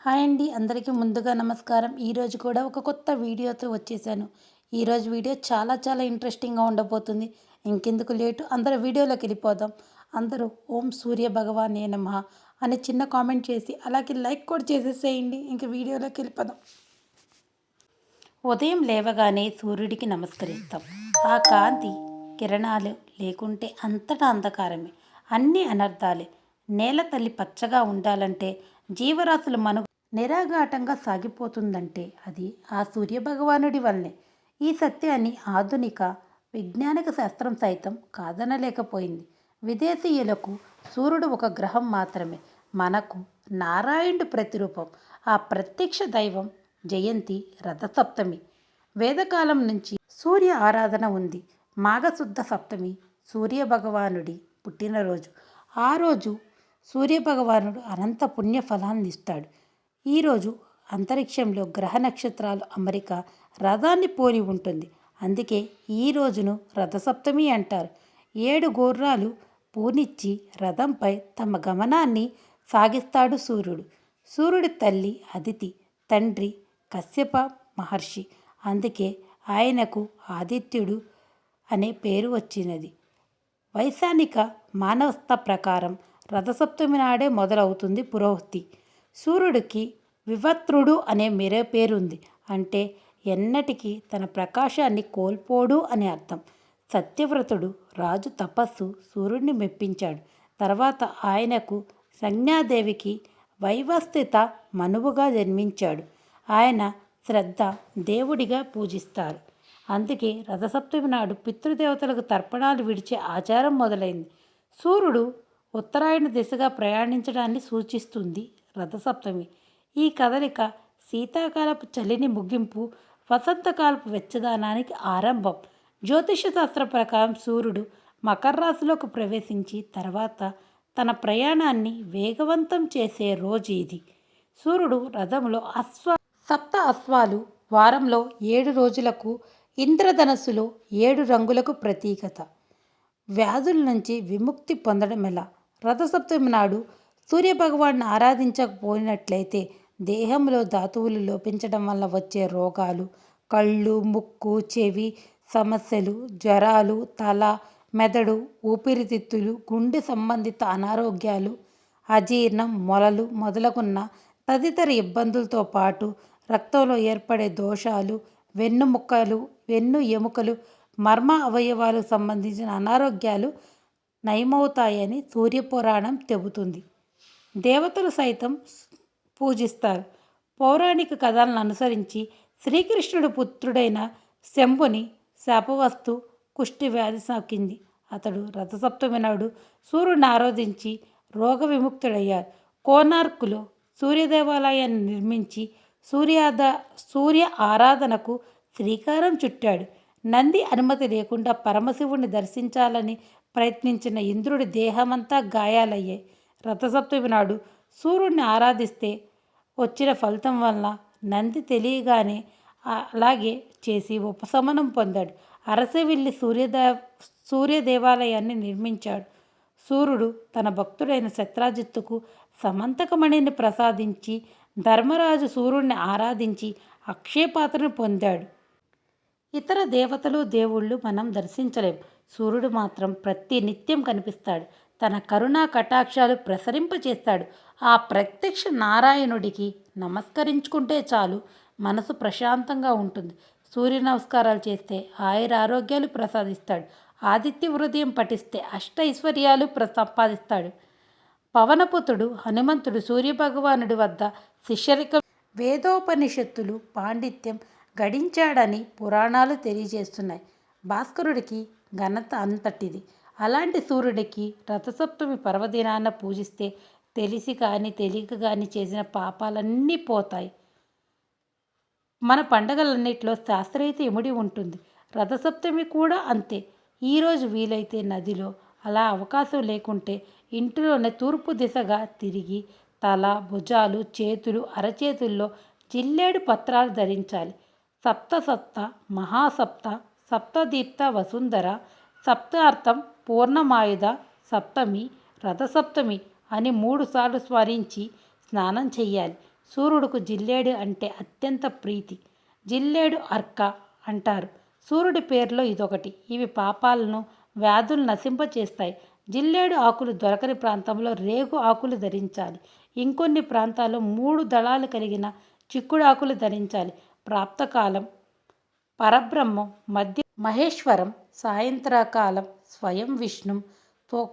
Hi అండి, అందరికీ ముందుగా నమస్కారం. ఈరోజు కూడా ఒక కొత్త వీడియోతో వచ్చేసాను. ఈరోజు వీడియో చాలా చాలా ఇంట్రెస్టింగ్గా ఉండబోతుంది. ఇంకెందుకు లేటు, అందరూ వీడియోలోకి వెళ్ళిపోదాం. అందరూ ఓం సూర్య భగవానే నమః అని చిన్న కామెంట్ చేసి అలాగే లైక్ కూడా చేసేసేయండి. ఇంక వీడియోలోకి వెళ్ళిపోదాం. ఉదయం లేవగానే సూర్యుడికి నమస్కరిస్తాం. ఆ కాంతి కిరణాలు లేకుంటే అంతటా అంధకారమే, అన్నీ అనర్థాలే. నేల తల్లి పచ్చగా ఉండాలంటే, జీవరాశులు నిరాఘాటంగా సాగిపోతుందంటే అది ఆ సూర్యభగవానుడి వల్లే. ఈ సత్యాన్ని ఆధునిక వైజ్ఞానిక శాస్త్రం సైతం కాదనలేకపోయింది. విదేశీయులకు సూర్యుడు ఒక గ్రహం మాత్రమే, మనకు నారాయణుడు ప్రతిరూపం. ఆ ప్రత్యక్ష దైవం జయంతి రథసప్తమి. వేదకాలం నుంచి సూర్య ఆరాధన ఉంది. మాఘశుద్ధ సప్తమి సూర్యభగవానుడి పుట్టినరోజు. ఆ రోజు సూర్యభగవానుడు అనంత పుణ్య ఫలాన్ని ఇస్తాడు. ఈరోజు అంతరిక్షంలో గ్రహ నక్షత్రాలు అమరిక రథాన్ని పోలి ఉంటుంది. అందుకే ఈ రోజును రథసప్తమి అంటారు. 7 గుర్రాలు పూనిచ్చి రథంపై తమ గమనాన్ని సాగిస్తాడు సూర్యుడు. సూర్యుడి తల్లి అదితి, తండ్రి కశ్యప మహర్షి. అందుకే ఆయనకు ఆదిత్యుడు అనే పేరు వచ్చినది. వైశానిక మానవస్థ ప్రకారం రథసప్తమి నాడే మొదలవుతుంది పురోహితి. సూర్యుడికి వివత్రుడు అనే మరో పేరుంది. అంటే ఎన్నటికీ తన ప్రకాశాన్ని కోల్పోడు అని అర్థం. సత్యవ్రతుడు రాజు తపస్సు సూర్యుడిని మెప్పించాడు. తర్వాత ఆయనకు సంజ్ఞాదేవికి వైవస్థిత మనువుగా జన్మించాడు. ఆయన శ్రద్ధ దేవుడిగా పూజిస్తారు. అందుకే రథసప్తమి నాడు పితృదేవతలకు తర్పణాలు విడిచే ఆచారం మొదలైంది. సూర్యుడు ఉత్తరాయణ దిశగా ప్రయాణించడాన్ని సూచిస్తుంది రథసప్తమి. ఈ కదలిక శీతాకాలపు చలిని ముగింపు, వసంతకాలపు వెచ్చదనానికి ఆరంభం. జ్యోతిష శాస్త్ర ప్రకారం సూర్యుడు మకర రాశిలోకి ప్రవేశించి తర్వాత తన ప్రయాణాన్ని వేగవంతం చేసే రోజు ఇది. సూర్యుడు రథంలో సప్త అశ్వాలు, వారంలో 7 రోజులకు, ఇంద్రధనస్సులో 7 రంగులకు ప్రతీకత. వ్యాధుల నుంచి విముక్తి పొందడం ఎలా? రథసప్తమి నాడు సూర్యభగవాన్ని ఆరాధించకపోయినట్లయితే దేహంలో ధాతువులు లోపించడం వల్ల వచ్చే రోగాలు, కళ్ళు, ముక్కు, చెవి సమస్యలు, జ్వరాలు, తల, మెదడు, ఊపిరితిత్తులు, గుండె సంబంధిత అనారోగ్యాలు, అజీర్ణం, మొలలు మొదలగున్న తదితర ఇబ్బందులతో పాటు రక్తంలో ఏర్పడే దోషాలు, వెన్ను ఎముకలు, మర్మ అవయవాలకు సంబంధించిన అనారోగ్యాలు నయమవుతాయని సూర్యపురాణం చెబుతుంది. దేవతలు సైతం పూజిస్తారు. పౌరాణిక కథలను అనుసరించి శ్రీకృష్ణుడు పుత్రుడైన శంభుని శాపవస్తు కుష్టి వ్యాధి సోకింది. అతడు రథసప్తమి నాడు సూర్యుడిని ఆరాధించి రోగ విముక్తుడయ్యారు. కోనార్కులో సూర్యదేవాలయాన్ని నిర్మించి సూర్య ఆరాధనకు శ్రీకారం చుట్టాడు. నంది అనుమతి లేకుండా పరమశివుణ్ణి దర్శించాలని ప్రయత్నించిన ఇంద్రుడి దేహమంతా గాయాలయ్యాయి. రథసప్తమి నాడు సూర్యుడిని ఆరాధిస్తే వచ్చిన ఫలితం వల్ల నంది తెలియగానే అలాగే చేసి ఉపశమనం పొందాడు. అరసవిల్లి సూర్యదేవాలయాన్ని నిర్మించాడు. సూర్యుడు తన భక్తుడైన శత్రాజిత్తుకు సమంతకమణిని ప్రసాదించి ధర్మరాజు సూర్యుడిని ఆరాధించి అక్షయపాత్రను పొందాడు. ఇతర దేవతలు దేవుళ్ళు మనం దర్శించలేం. సూర్యుడు మాత్రం ప్రతి నిత్యం కనిపిస్తాడు. తన కరుణా కటాక్షాలు ప్రసరింపచేస్తాడు. ఆ ప్రత్యక్ష నారాయణుడికి నమస్కరించుకుంటే చాలు, మనసు ప్రశాంతంగా ఉంటుంది. సూర్య నమస్కారాలు చేస్తే ఆరోగ్యాలు ప్రసాదిస్తాడు. ఆదిత్య హృదయం పఠిస్తే ఐశ్వర్యాలు సంపాదిస్తాడు. పవనపుత్రుడు హనుమంతుడు సూర్యభగవానుడి వద్ద శిష్యరికం, వేదోపనిషత్తులు పాండిత్యం గడించాడని పురాణాలు తెలియజేస్తున్నాయి. భాస్కరుడికి ఘనత అంతటిది. అలాంటి సూర్యుడికి రథసప్తమి పర్వదినాన పూజిస్తే తెలిసి కానీ తెలియక కానీ చేసిన పాపాలన్నీ పోతాయి. మన పండగలన్నిటిలో శాస్త్రీయత ఇమిడి ఉంటుంది. రథసప్తమి కూడా అంతే. ఈరోజు వీలైతే నదిలో, అలా అవకాశం లేకుంటే ఇంటిలోనే తూర్పు దిశగా తిరిగి తల, భుజాలు, చేతులు, అరచేతుల్లో జిల్లేడు పత్రాలు ధరించాలి. సప్త మహాసప్త, సప్తదీప్త వసుంధర, సప్తార్థం పూర్ణమాయుధ సప్తమి, రథసప్తమి అని 3 సార్లు స్మరించి స్నానం చెయ్యాలి. సూర్యుడుకు జిల్లేడు అంటే అత్యంత ప్రీతి. జిల్లేడు అర్క అంటారు. సూర్యుడి పేరులో ఇదొకటి. ఇవి పాపాలను, వ్యాధులు నశింపచేస్తాయి. జిల్లేడు ఆకులు దొరకని ప్రాంతంలో రేగు ఆకులు ధరించాలి. ఇంకొన్ని ప్రాంతాల్లో 3 దళాలు కలిగిన చిక్కుడు ఆకులు ధరించాలి. ప్రాప్తకాలం పరబ్రహ్మం, మధ్య మహేశ్వరం, సాయంత్రకాలం స్వయం విష్ణు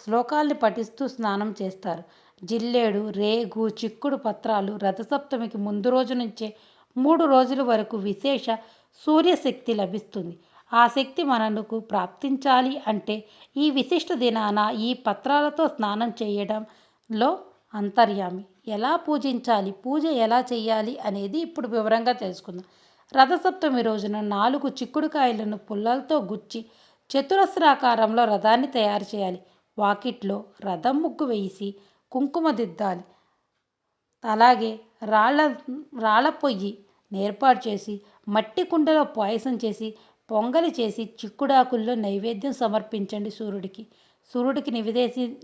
శ్లోకాల్ని పఠిస్తూ స్నానం చేస్తారు. జిల్లేడు, రేగు, చిక్కుడు పత్రాలు రథసప్తమికి ముందు రోజు నుంచే 3 రోజుల వరకు విశేష సూర్యశక్తి లభిస్తుంది. ఆ శక్తి మనకు ప్రాప్తించాలి అంటే ఈ విశిష్ట దినాన ఈ పత్రాలతో స్నానం చేయడంలో అంతర్యామి. ఎలా పూజించాలి, పూజ ఎలా చేయాలి అనేది ఇప్పుడు వివరంగా తెలుసుకుందాం. రథసప్తమి రోజున 4 చిక్కుడుకాయలను పుల్లలతో గుచ్చి చతురస్రాకారంలో రథాన్ని తయారు చేయాలి. వాకిట్లో రథం ముగ్గు వేసి కుంకుమ దిద్దాలి. అలాగే రాళ్ళ పొయ్యి ఏర్పాటు చేసి మట్టి కుండలో పాయసం చేసి పొంగలి చేసి చిక్కుడాకుల్లో నైవేద్యం సమర్పించండి. సూర్యుడికి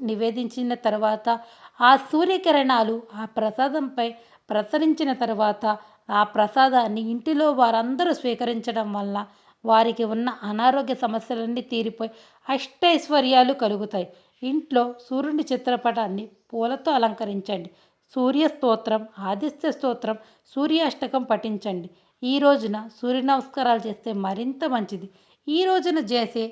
నివేదించిన తర్వాత ఆ సూర్యకిరణాలు ఆ ప్రసాదంపై ప్రసరించిన తర్వాత ఆ ప్రసాదాన్ని ఇంటిలో వారందరూ స్వీకరించడం వల్ల వారికి ఉన్న అనారోగ్య సమస్యలన్నీ తీరిపోయి అష్టైశ్వర్యాలు కలుగుతాయి. ఇంట్లో సూర్యుని చిత్రపటాన్ని పూలతో అలంకరించండి. సూర్య స్తోత్రం, ఆదిత్య స్తోత్రం, సూర్యాష్టకం పఠించండి. ఈ రోజున సూర్య నమస్కారాలు చేస్తే మరింత మంచిది. ఈ రోజున చేసే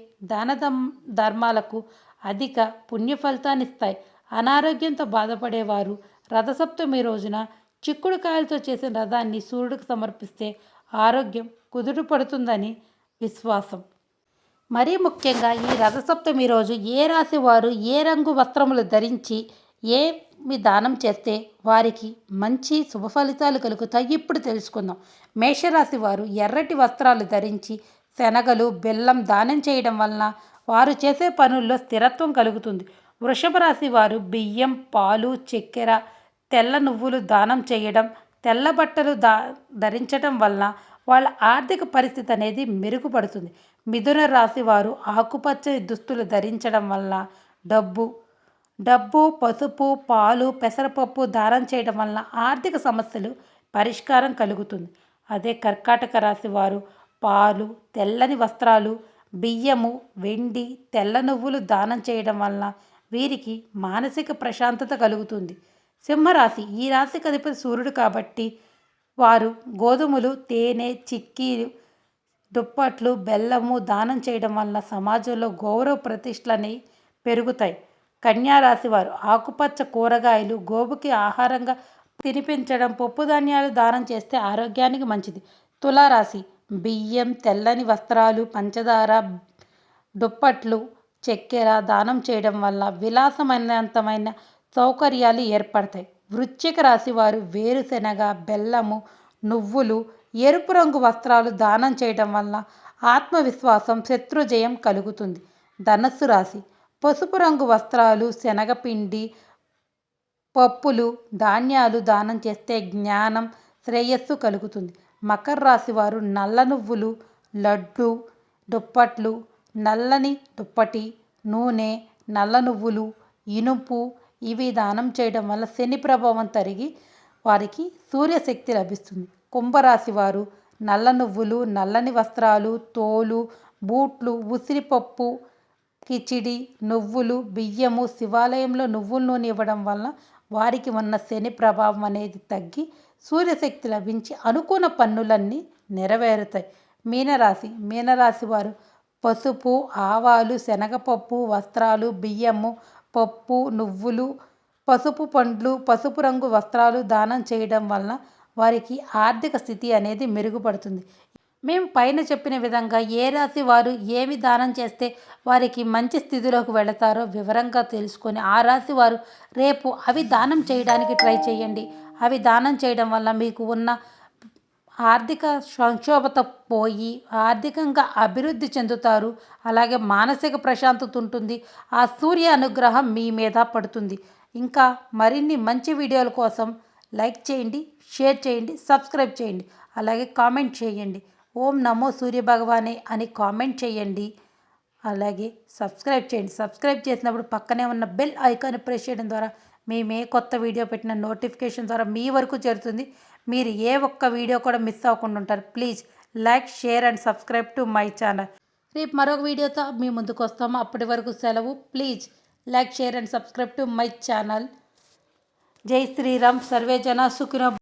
ధర్మాలకు అధిక పుణ్య ఫలితాన్నిస్తాయి. అనారోగ్యంతో బాధపడేవారు రథసప్తమి రోజున చిక్కుడుకాయలతో చేసిన రథాన్ని సూర్యుడికి సమర్పిస్తే ఆరోగ్యం కుదుట పడుతుందని విశ్వాసం. మరీ ముఖ్యంగా ఈ రథసప్తమి రోజు ఏ రాశి వారు ఏ రంగు వస్త్రములు ధరించి ఏమి దానం చేస్తే వారికి మంచి శుభ ఫలితాలు కలుగుతాయి ఇప్పుడు తెలుసుకుందాం. మేషరాశి వారు ఎర్రటి వస్త్రాలు ధరించి శనగలు, బెల్లం దానం చేయడం వలన వారు చేసే పనుల్లో స్థిరత్వం కలుగుతుంది. వృషభ రాశి వారు బియ్యం, పాలు, చక్కెర, తెల్ల నువ్వులు దానం చేయడం, తెల్ల బట్టలు ధరించడం వలన వాళ్ళ ఆర్థిక పరిస్థితి అనేది మెరుగుపడుతుంది. మిథున రాశి వారు ఆకుపచ్చని దుస్తులు ధరించడం వల్ల డబ్బు, పసుపు, పాలు, పెసరపప్పు దానం చేయడం వలన ఆర్థిక సమస్యలు పరిష్కారం కలుగుతుంది. అదే కర్కాటక రాశి వారు పాలు, తెల్లని వస్త్రాలు, బియ్యము, వెండి, తెల్ల నువ్వులు దానం చేయడం వలన వీరికి మానసిక ప్రశాంతత కలుగుతుంది. సింహరాశి ఈ రాశికి అధిపతి సూర్యుడు కాబట్టి వారు గోధుమలు, తేనె, చిక్కీలు, దుప్పట్లు, బెల్లము దానం చేయడం వలన సమాజంలో గౌరవ ప్రతిష్టలని పెరుగుతాయి. కన్యారాశి వారు ఆకుపచ్చ కూరగాయలు గోవుకి ఆహారంగా తినిపించడం, పప్పు ధాన్యాలు దానం చేస్తే ఆరోగ్యానికి మంచిది. తులారాశి బియ్యం, తెల్లని వస్త్రాలు, పంచదార, దుప్పట్లు, చక్కెర దానం చేయడం వల్ల విలాసవంతమైన సౌకర్యాలు ఏర్పడతాయి. వృశ్చిక రాశి వారు వేరుశెనగ, బెల్లము, నువ్వులు, ఎరుపు రంగు వస్త్రాలు దానం చేయడం వల్ల ఆత్మవిశ్వాసం, శత్రుజయం కలుగుతుంది. ధనస్సు రాశి పసుపు రంగు వస్త్రాలు, శనగపిండి, పప్పులు, ధాన్యాలు దానం చేస్తే జ్ఞానం, శ్రేయస్సు కలుగుతుంది. మకర రాశి వారు నల్ల నువ్వులు, లడ్డు, దుప్పట్లు, నల్లని దుప్పటి, నూనె, నల్ల నువ్వులు, ఇనుపు ఇవి దానం చేయడం వల్ల శని ప్రభావం తరిగి వారికి సూర్యశక్తి లభిస్తుంది. కుంభరాశి వారు నల్ల నువ్వులు, నల్లని వస్త్రాలు, తోలు, బూట్లు, ఉసిరిపప్పు, కిచిడి, నువ్వులు, బియ్యము, శివాలయంలో నువ్వుల నూనె ఇవ్వడం వలన వారికి ఉన్న శని ప్రభావం అనేది తగ్గి సూర్యశక్తి లభించి అనుకున్న పనులన్నీ నెరవేరుతాయి. మీనరాశి వారు పసుపు, ఆవాలు, శనగపప్పు, వస్త్రాలు, బియ్యము, పప్పు, నువ్వులు, పసుపు పండ్లు, పసుపు రంగు వస్త్రాలు దానం చేయడం వలన వారికి ఆర్థిక స్థితి అనేది మెరుగుపడుతుంది. మేము పైన చెప్పిన విధంగా ఏ రాశి వారు ఏమి దానం చేస్తే వారికి మంచి స్థితిలోకి వెళతారో వివరంగా తెలుసుకొని ఆ రాశి వారు రేపు అవి దానం చేయడానికి ట్రై చేయండి. అవి దానం చేయడం వల్ల మీకు ఉన్న ఆర్థిక సంక్షోభత పోయి ఆర్థికంగా అభివృద్ధి చెందుతారు. అలాగే మానసిక ప్రశాంతత ఉంటుంది. ఆ సూర్య అనుగ్రహం మీ మీద పడుతుంది. ఇంకా మరిన్ని మంచి వీడియోల కోసం లైక్ చేయండి, షేర్ చేయండి, సబ్స్క్రైబ్ చేయండి, అలాగే కామెంట్ చేయండి. ఓం నమో సూర్యభగవానే అని కామెంట్ చేయండి. అలాగే సబ్స్క్రైబ్ చేయండి. సబ్స్క్రైబ్ చేసినప్పుడు పక్కనే ఉన్న బెల్ ఐకాన్ ప్రెస్ చేయడం ద్వారా మేము ఏ కొత్త వీడియో పెట్టిన నోటిఫికేషన్ ద్వారా మీ వరకు చేరుతుంది. మీరు ఏ ఒక్క వీడియో కూడా మిస్ అవ్వకుండా ఉంటారు. Please like, share and subscribe to my channel. రేపు మరొక వీడియోతో మీ ముందుకు వస్తాము. అప్పటి వరకు సెలవు. Please like, share and subscribe to my channel. జై శ్రీరామ్. సర్వే జన సుఖినో